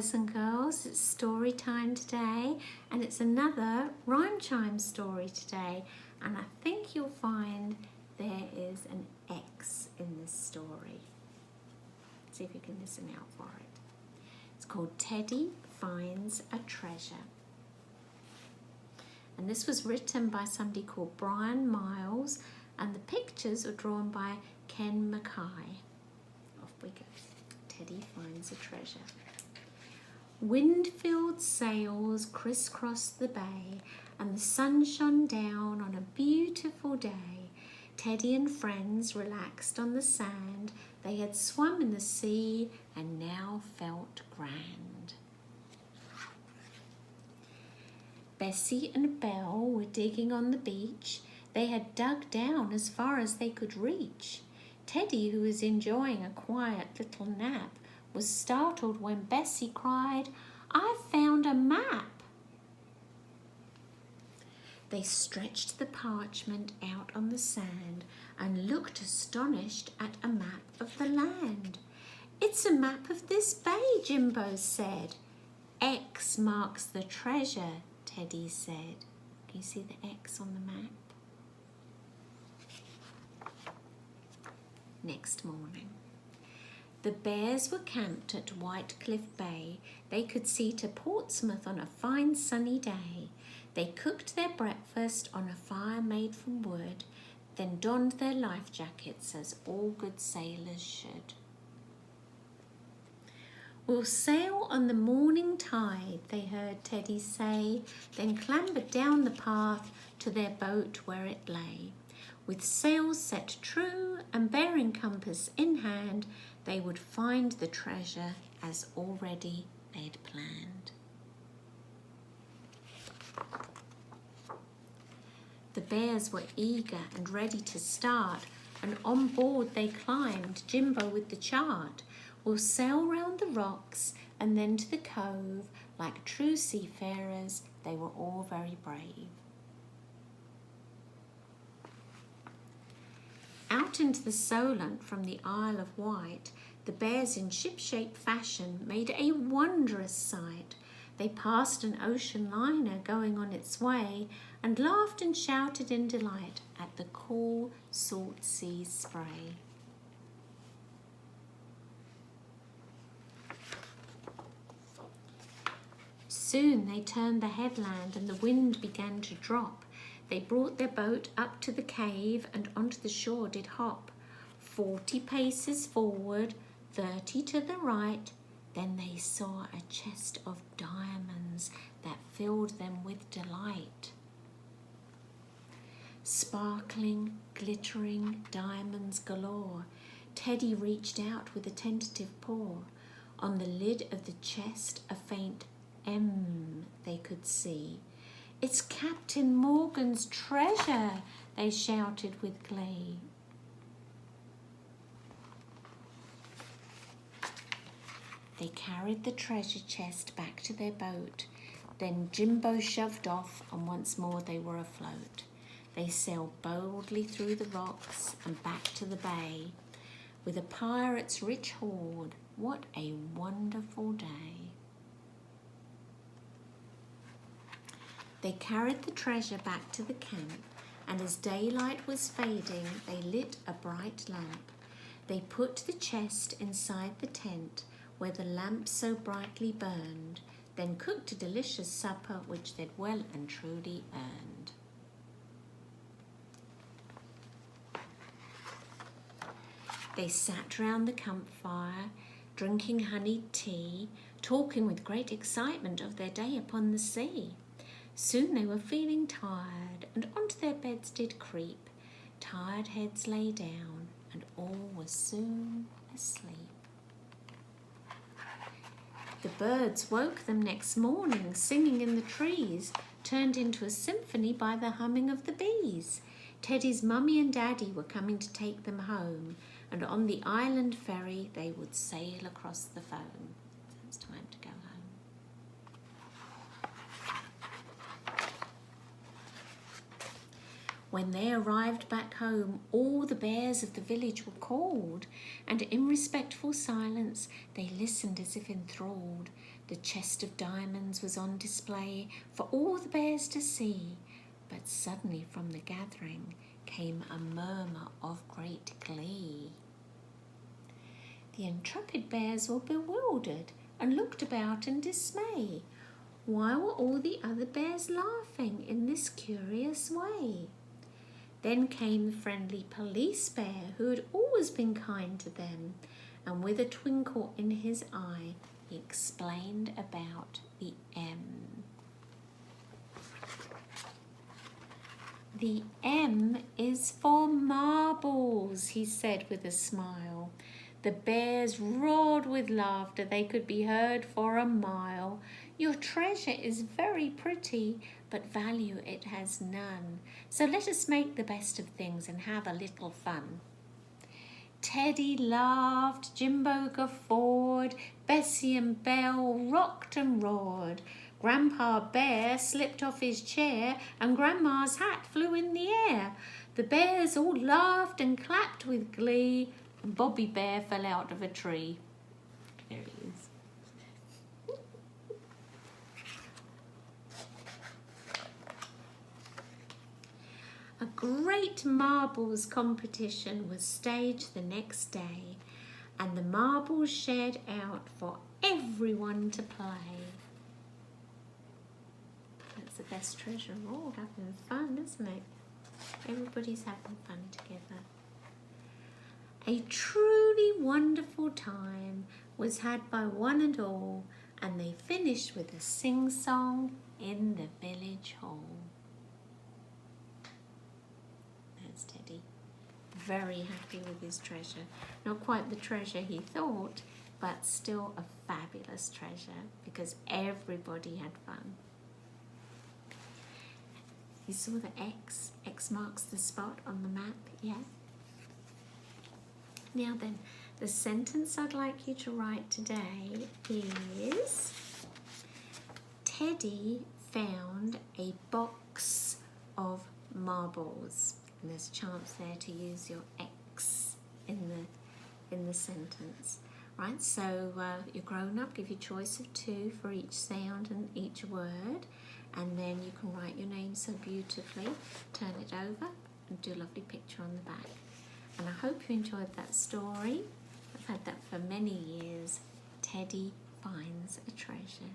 boys and girls, it's story time today, and it's another rhyme chime story today, and I think you'll find there is an X in this story. Let's see if you can listen out for it. It's called Teddy Finds a Treasure, and this was written by somebody called Brian Miles, and the pictures are drawn by Ken Mackay. Off we go. Teddy finds a treasure. Wind-filled sails crisscrossed the bay, and the sun shone down on a beautiful day. Teddy and friends relaxed on the sand. They had swum in the sea and now felt grand. Bessie and Belle were digging on the beach. They had dug down as far as they could reach. Teddy, who was enjoying a quiet little nap, was startled when Bessie cried, "I've found a map!" They stretched the parchment out on the sand and looked astonished at a map of the land. "It's a map of this bay," Jimbo said. "X marks the treasure," Teddy said. Can you see the X on the map? Next morning, the bears were camped at White Cliff Bay. They could see to Portsmouth on a fine sunny day. They cooked their breakfast on a fire made from wood, then donned their life jackets as all good sailors should. "We'll sail on the morning tide," they heard Teddy say, then clambered down the path to their boat where it lay. With sails set true and bearing compass in hand, they would find the treasure as already they'd planned. The bears were eager and ready to start, and on board they climbed, Jimbo with the chart. "We'll sail round the rocks and then to the cove. Like true seafarers, they were all very brave." Out into the Solent from the Isle of Wight, the bears in ship-shape fashion made a wondrous sight. They passed an ocean liner going on its way and laughed and shouted in delight at the cool salt sea spray. Soon they turned the headland and the wind began to drop. They brought their boat up to the cave and onto the shore did hop. 40 paces forward, 30 to the right, then they saw a chest of diamonds that filled them with delight. Sparkling, glittering diamonds galore. Teddy reached out with a tentative paw. On the lid of the chest a faint M they could see. "It's Captain Morgan's treasure," they shouted with glee. They carried the treasure chest back to their boat. Then Jimbo shoved off and once more they were afloat. They sailed boldly through the rocks and back to the bay. With a pirate's rich hoard, what a wonderful day. They carried the treasure back to the camp, and as daylight was fading, they lit a bright lamp. They put the chest inside the tent, where the lamp so brightly burned, then cooked a delicious supper which they'd well and truly earned. They sat round the campfire, drinking honeyed tea, talking with great excitement of their day upon the sea. Soon they were feeling tired, and onto their beds did creep. Tired heads lay down, and all was soon asleep. The birds woke them next morning, singing in the trees, turned into a symphony by the humming of the bees. Teddy's mummy and daddy were coming to take them home, and on the island ferry they would sail across the foam. So it's time to go home. When they arrived back home, all the bears of the village were called, and in respectful silence they listened as if enthralled. The chest of diamonds was on display for all the bears to see, but suddenly from the gathering came a murmur of great glee. The intrepid bears were bewildered and looked about in dismay. Why were all the other bears laughing in this curious way? Then came the friendly police bear who had always been kind to them, and with a twinkle in his eye, he explained about the M. The M is for marbles, he said with a smile. The bears roared with laughter, they could be heard for a mile. Your treasure is very pretty, but value it has none. So let us make the best of things and have a little fun. Teddy laughed, Jimbo guffawed, Bessie and Belle rocked and roared. Grandpa Bear slipped off his chair and Grandma's hat flew in the air. The bears all laughed and clapped with glee, and Bobby Bear fell out of a tree. There he is. A great marbles competition was staged the next day, and the marbles shared out for everyone to play. That's the best treasure of all, having fun, isn't it? Everybody's having fun together. A truly wonderful time was had by one and all, and they finished with a sing-song in the village hall. There's Teddy, very happy with his treasure. Not quite the treasure he thought, but still a fabulous treasure because everybody had fun. You saw the X? X marks the spot on the map, yeah? Now then, the sentence I'd like you to write today is Teddy found a box of marbles. And there's a chance there to use your X in the sentence. Right, so your grown-up give you a choice of 2 for each sound and each word, and then you can write your name so beautifully, turn it over and do a lovely picture on the back. And I hope you enjoyed that story. I've had that for many years. Teddy finds a treasure.